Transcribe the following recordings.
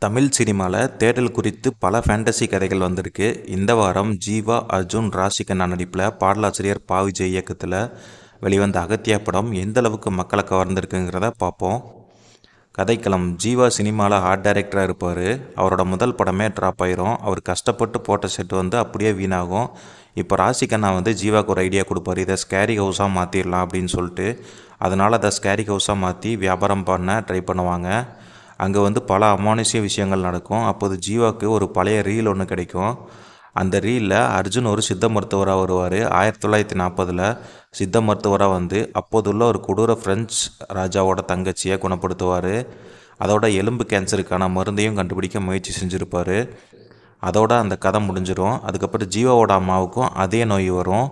தமிழ் சினிமாவில் தேடல் குறித்து பல ஃபேண்டசி கதைகள் வந்திருக்கு. இந்த வாரம் ஜீவா, அர்ஜுன், ராஷிகண்ணா நடிப்பில் பாடலாசிரியர் பா. விஜய் இயக்கத்தில் வெளிவந்த அகத்தியா படம் எந்த அளவுக்கு மக்களை கவர்ந்திருக்குங்கிறத பார்ப்போம். கதைக்களம்: ஜீவா சினிமாவில் ஆர்ட் டைரக்டராக இருப்பார். அவரோட முதல் படமே ட்ராப் ஆயிரும். அவர் கஷ்டப்பட்டு போட்ட செட் அப்படியே வீணாகும். இப்போ ராஷிகண்ணா ஜீவாவுக்கு ஒரு ஐடியா கொடுப்பாரு. இதை ஸ்கேரி ஹவுஸாக மாற்றிடலாம் அப்படின்னு சொல்லிட்டு, அதனால் அதை ஸ்கேரி ஹவுஸாக மாற்றி வியாபாரம் பண்ண ட்ரை பண்ணுவாங்க. அங்கே பல அமானுஷ்ய விஷயங்கள் நடக்கும். அப்போது ஜீவாவுக்கு ஒரு பழைய ரீல் ஒன்று கிடைக்கும். அந்த ரீலில் அர்ஜுன் ஒரு சித்த மருத்துவராக வருவார். 1940 சித்த மருத்துவராக அப்போதுள்ள ஒரு கொடூர ஃப்ரெஞ்சு ராஜாவோட தங்கச்சியை குணப்படுத்துவார். அதோட எலும்பு கேன்சருக்கான மருந்தையும் கண்டுபிடிக்க முயற்சி செஞ்சுருப்பார். அதோட அந்த கதை முடிஞ்சிடும். அதுக்கப்புறம் ஜீவாவோட அம்மாவுக்கும் அதே நோய் வரும்.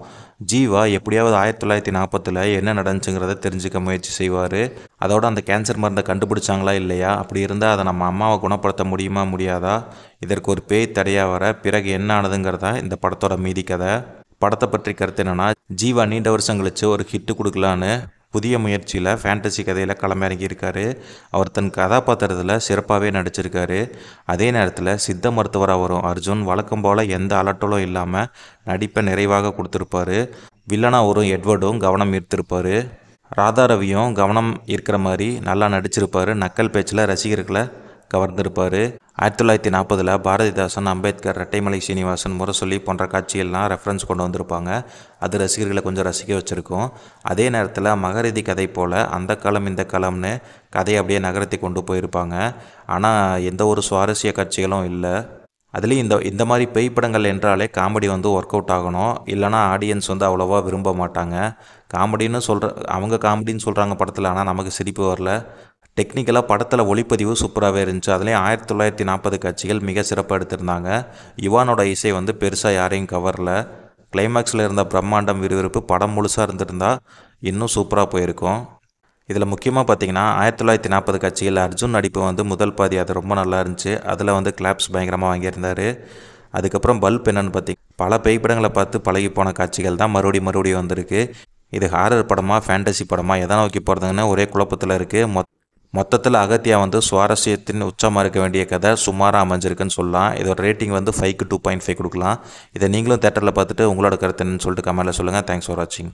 ஜீவா எப்படியாவது 1940 என்ன நடந்துச்சுங்கிறத தெரிஞ்சுக்க முயற்சி செய்வார். அதோட அந்த கேன்சர் மருந்தை கண்டுபிடிச்சாங்களா இல்லையா, அப்படி இருந்தால் அதை நம்ம அம்மாவை குணப்படுத்த முடியுமா முடியாதா, இதற்கு ஒரு பேய் தடையாக வர பிறகு என்ன ஆனதுங்கிறதா இந்த படத்தோட மீதி கதை. படத்தை பற்றி கருத்து என்னென்னா, ஜீவா நீண்ட வருஷம் கழிச்சு ஒரு ஹிட்டு கொடுக்கலான்னு புதிய முயற்சியில் ஃபேண்டசி கதையில் களமிறங்கியிருக்காரு. அவர் தன் கதாபாத்திரத்தில் சிறப்பாகவே நடிச்சிருக்காரு. அதே நேரத்தில் சித்த மருத்துவராக வரும் அர்ஜுன் வழக்கம் போல் எந்த அலட்டலும் இல்லாமல் நடிப்பை நிறைவாக கொடுத்துருப்பாரு. வில்லனாக வரும் எட்வர்டும் கவனம் ஈர்த்திருப்பார். ராதா ரவியும் கவனம் ஈர்க்கிற மாதிரி நல்லா நடிச்சிருப்பார். நக்கல் பேச்சில் ரசிகர்களை கவர்ந்திருப்பார். 1940 பாரதிதாசன், அம்பேத்கர், ரெட்டைமலை சீனிவாசன், முரசொலி போன்ற காட்சிகள்லாம் ரெஃபரன்ஸ் கொண்டு வந்திருப்பாங்க. அது ரசிகர்களை கொஞ்சம் ரசிக்க வச்சுருக்கோம். அதே நேரத்தில் மகரதி கதை போல் அந்த காலம் இந்த காலம்னு கதையை அப்படியே நகர்த்தி கொண்டு போயிருப்பாங்க. ஆனால் எந்த ஒரு சுவாரஸ்ய காட்சிகளும் இல்லை. அதுலேயும் இந்த மாதிரி பேய் படங்கள் என்றாலே காமெடி ஒர்க் அவுட் ஆகணும். இல்லைனா ஆடியன்ஸ் அவ்வளோவா விரும்ப மாட்டாங்க. அவங்க காமெடின்னு சொல்கிறாங்க படத்தில், ஆனால் நமக்கு சிரிப்பு வரல. டெக்னிக்கலாக படத்தில் ஒளிப்பதிவு சூப்பராகவே இருந்துச்சு. அதுலேயும் 1940 காட்சிகள் மிக சிறப்பாக எடுத்திருந்தாங்க. யுவானோட இசை பெருசாக யாரையும் கவரல. கிளைமேக்ஸில் இருந்த பிரம்மாண்டம், விறுவிறுப்பு படம் முழுசாக இருந்திருந்தால் இன்னும் சூப்பராக போயிருக்கும். இதில் முக்கியமாக பார்த்தீங்கன்னா 1940 காட்சிகள் அர்ஜுன் நடிப்பு முதல் பாதி அது ரொம்ப நல்லா இருந்துச்சு. அதில் கிளாப்ஸ் பயங்கரமாக வாங்கியிருந்தார். அதுக்கப்புறம் பல்ப் என்னென்னு பல பேய் படங்களை பார்த்து பழகி போன காட்சிகள் தான் மறுபடியும் வந்திருக்கு. இது ஹாரர் படமாக ஃபேண்டசி படமாக எதை நோக்கி போகிறதுங்கன்னு ஒரே குழப்பத்தில் இருக்குது. மொத்தத்தில் அகத்தியா சுவாரஸ்யத்தின் உச்சமாக இருக்க வேண்டிய கதை சுமாராக அமைஞ்சிருக்குன்னு சொல்லலாம். இதோட ரேட்டிங் 5க்கு 2.5 கொடுக்கலாம். இதை நீங்களும் தேட்டரில் பார்த்துட்டு உங்களோட கருத்து என்னன்னு சொல்லிட்டு கமெண்ட்டில் சொல்லுங்கள். தேங்க்ஸ் ஃபார் வாட்சிங்.